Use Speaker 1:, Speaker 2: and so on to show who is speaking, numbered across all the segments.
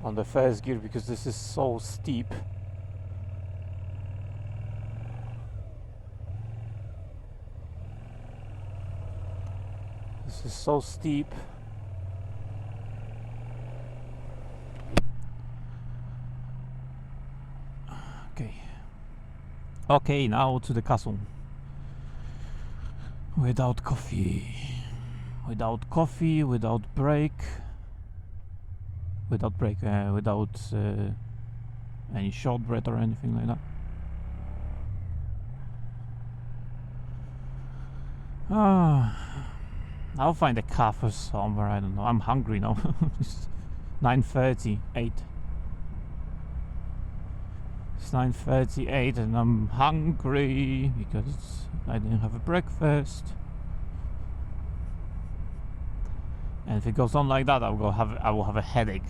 Speaker 1: on the first gear because this is so steep. This is so steep. Okay, now to the castle. Without coffee, without break, without any shortbread or anything like that. I'll find a cafe somewhere, I don't know. I'm hungry now. It's 9:38. It's 9:38 and I'm hungry because I didn't have a breakfast. And if it goes on like that, I will have a headache.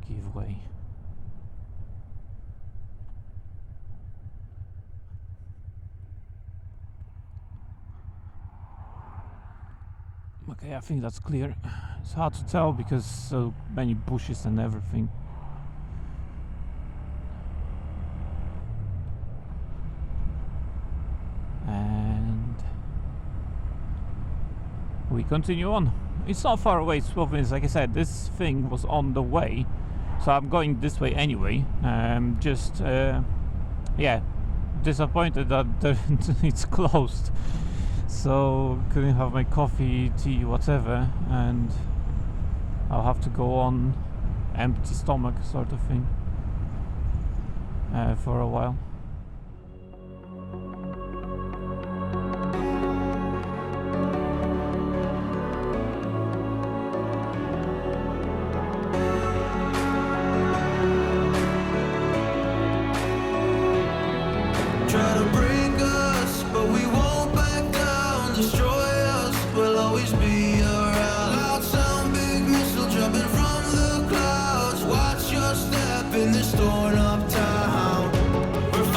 Speaker 1: Give way. Okay, I think that's clear. It's hard to tell because so many bushes and everything. And we continue on. It's not far away, it's 12 minutes. Like I said, this thing was on the way, so I'm going this way anyway. Yeah, disappointed that it's closed. So couldn't have my coffee, tea, whatever, and I'll have to go on empty stomach sort of thing for a while.
Speaker 2: Try to break us, but we won't back down. Destroy us, we'll always be around. Loud sound, big missile jumping from the clouds. Watch your step in this torn up town. We're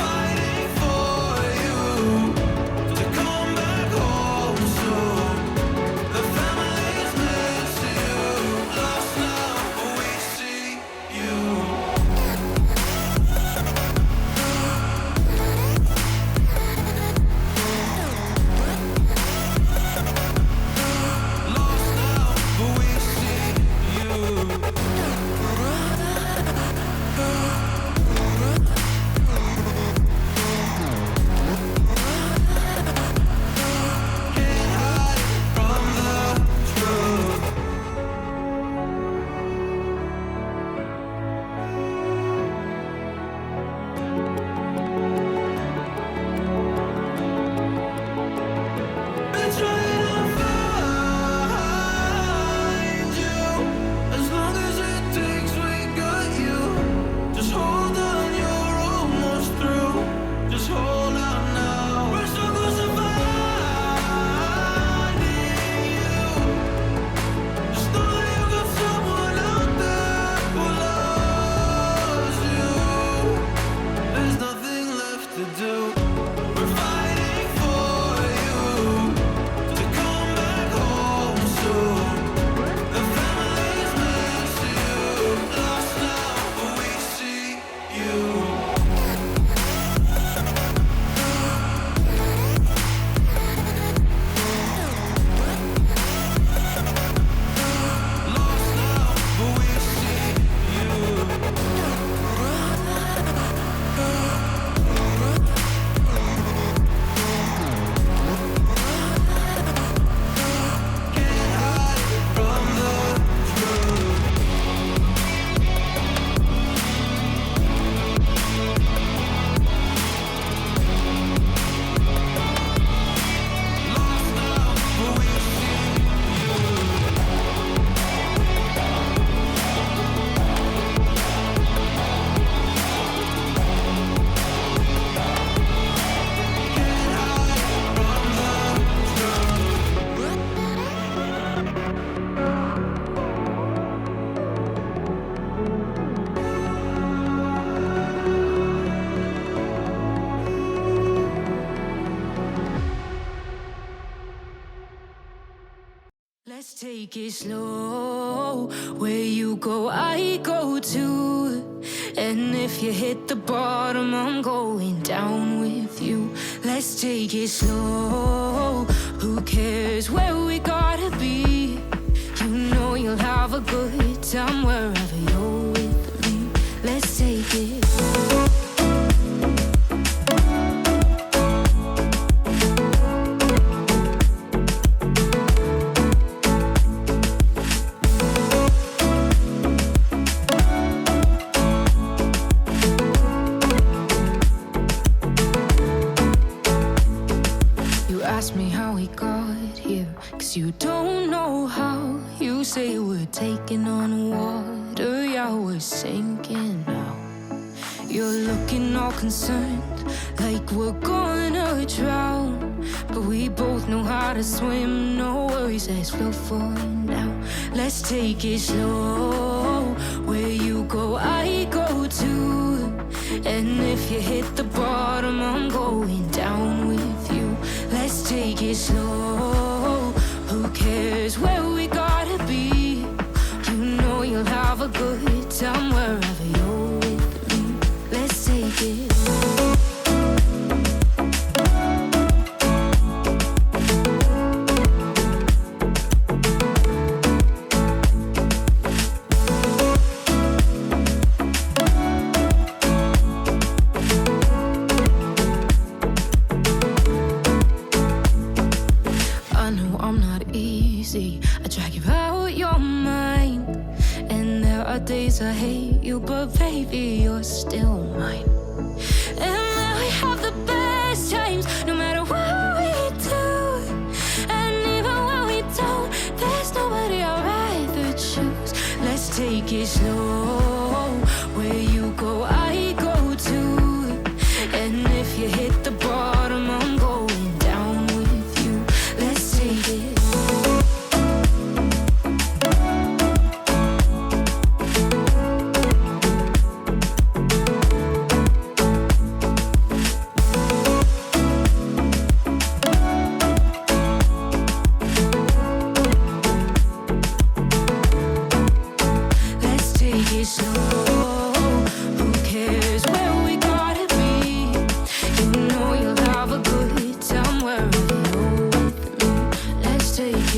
Speaker 3: take it slow. Where you go, I go too. And if you hit the bottom, I'm going down with you. Let's take it slow. Who cares where we gotta be? You know you'll have a good time wherever you're with me. Let's take it. Ask me how we got here, 'cause you don't know how. You say we're taking on water, yeah, we're sinking now. You're looking all concerned, like we're gonna drown. But we both know how to swim, no worries, let's float for now. Let's take it slow. Where you go, I go too. And if you hit the bottom, I'm going down with you. Let's take it slow. Who cares where we gotta be? You know you'll have a good time wherever you're with me. Let's take it. I drag you out your mind, and there are days I hate you, but baby, you're still mine. And now we have the best times, no matter what we do. And even when we don't, there's nobody I'd rather choose. Let's take it slow. Where you go, I go too. And if you hit the bottom, I'm going down with you. Let's take it.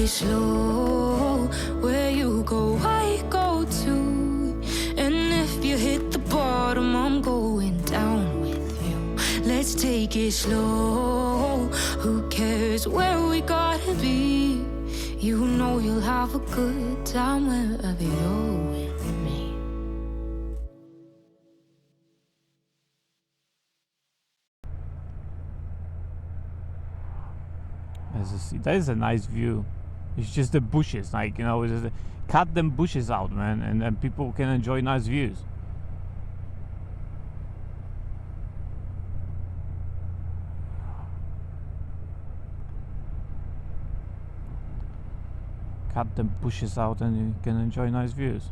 Speaker 3: Slow, where you go, I go too. And if you hit the bottom, I'm going down with you. Let's take it slow. Who cares where we gotta be? You know you'll have a good time wherever you're with me.
Speaker 1: That is a nice view. It's just the bushes, like, you know, just cut them bushes out, man, and then people can enjoy nice views. Cut them bushes out and you can enjoy nice views.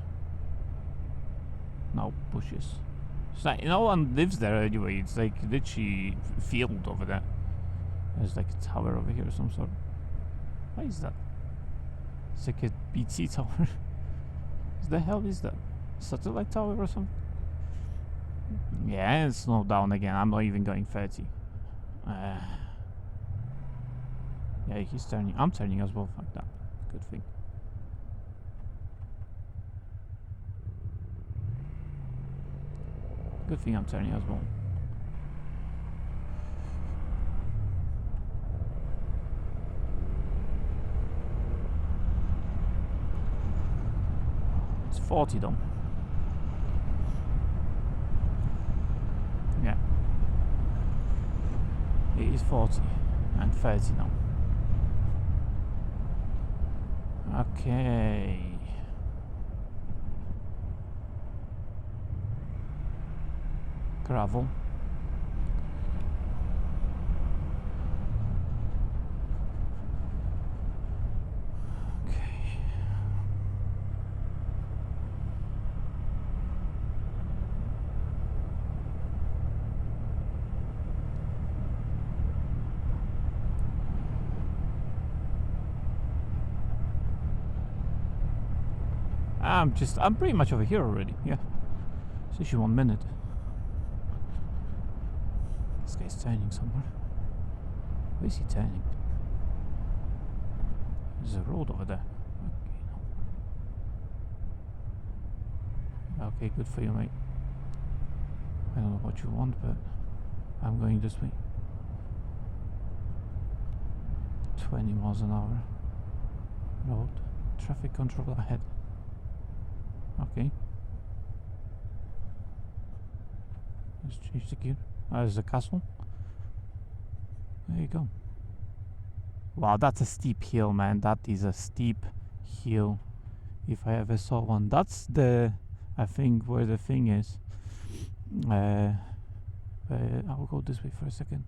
Speaker 1: No bushes. It's like, no one lives there anyway. It's like literally field over there. There's like a tower over here of some sort. What is that? It's like a BT tower. What the hell is that? Satellite tower or something? Yeah, it's slowed down again. I'm not even going 30. Yeah, he's turning. I'm turning as well. Fuck that. Good thing. Good thing I'm turning as well. It's 40 though. Yeah. It is 40 and 30 now. Okay. Gravel. I'm pretty much over here already. Yeah. It's actually 1 minute. This guy's turning somewhere. Where is he turning? There's a road over there. Okay, good for you, mate. I don't know what you want, but I'm going this way. 20 miles an hour. Road. Traffic control ahead. Okay. Let's change the gear. There's a castle. There you go. Wow, that's a steep hill, man. That is a steep hill. If I ever saw one. That's the, I think, where the thing is. I'll go this way for a second.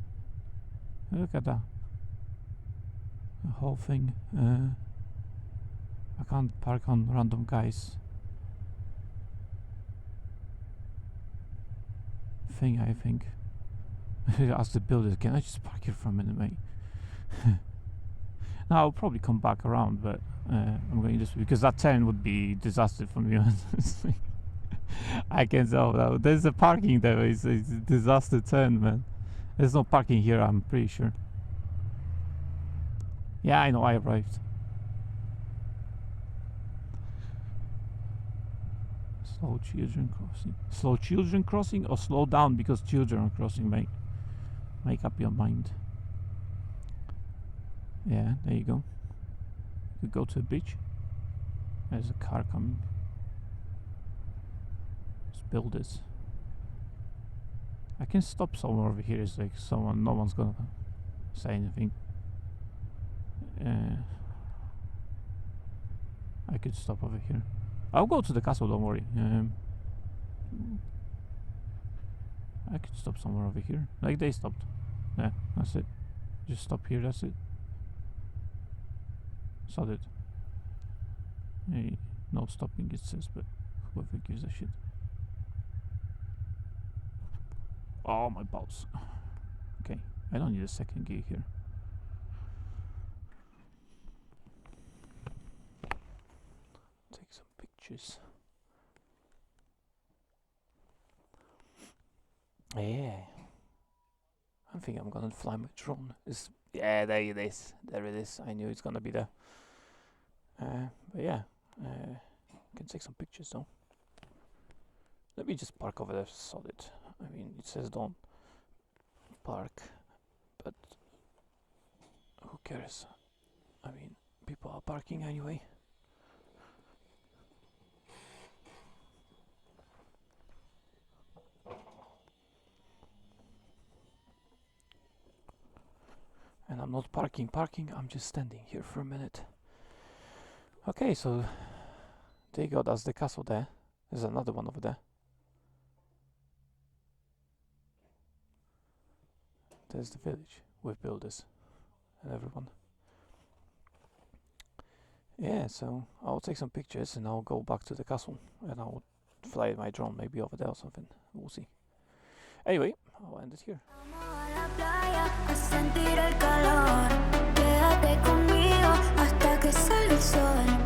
Speaker 1: Look at that. The whole thing. I can't park on random guys. Thing, I think. Ask the builders, can I just park here for a minute, mate? Now I'll probably come back around, but I'm going this way because that turn would be disaster for me. Honestly. I can tell that there's a parking there. It's a disaster turn, man. There's no parking here, I'm pretty sure. Yeah, I know, I arrived. Slow children crossing. Slow children crossing or slow down because children are crossing, mate? Make up your mind. Yeah, there you go. You could go to the beach. There's a car coming. Let's build this. I can stop somewhere over here. It's like no one's gonna say anything. I could stop over here. I'll go to the castle, don't worry. I could stop somewhere over here. Like they stopped. Yeah, that's it. Just stop here, that's it. Sod it. Hey, no stopping it says, but whoever gives a shit. Oh, my balls. Okay, I don't need a second gear here. Take some pictures. Yeah. I think I'm gonna fly my drone. Yeah, there it is. There it is. I knew it's gonna be there. But yeah, can take some pictures though. Let me just park over there, solid. I mean, it says don't park, but who cares? I mean, people are parking anyway. And I'm not parking, I'm just standing here for a minute. Okay, so there you go, that's the castle there. There's another one over there. There's the village with builders and everyone. Yeah, so I'll take some pictures and I'll go back to the castle and I'll fly my drone maybe over there or something. We'll see. Anyway, I'll end it here.
Speaker 3: A sentir el calor, quédate conmigo hasta que salga el sol.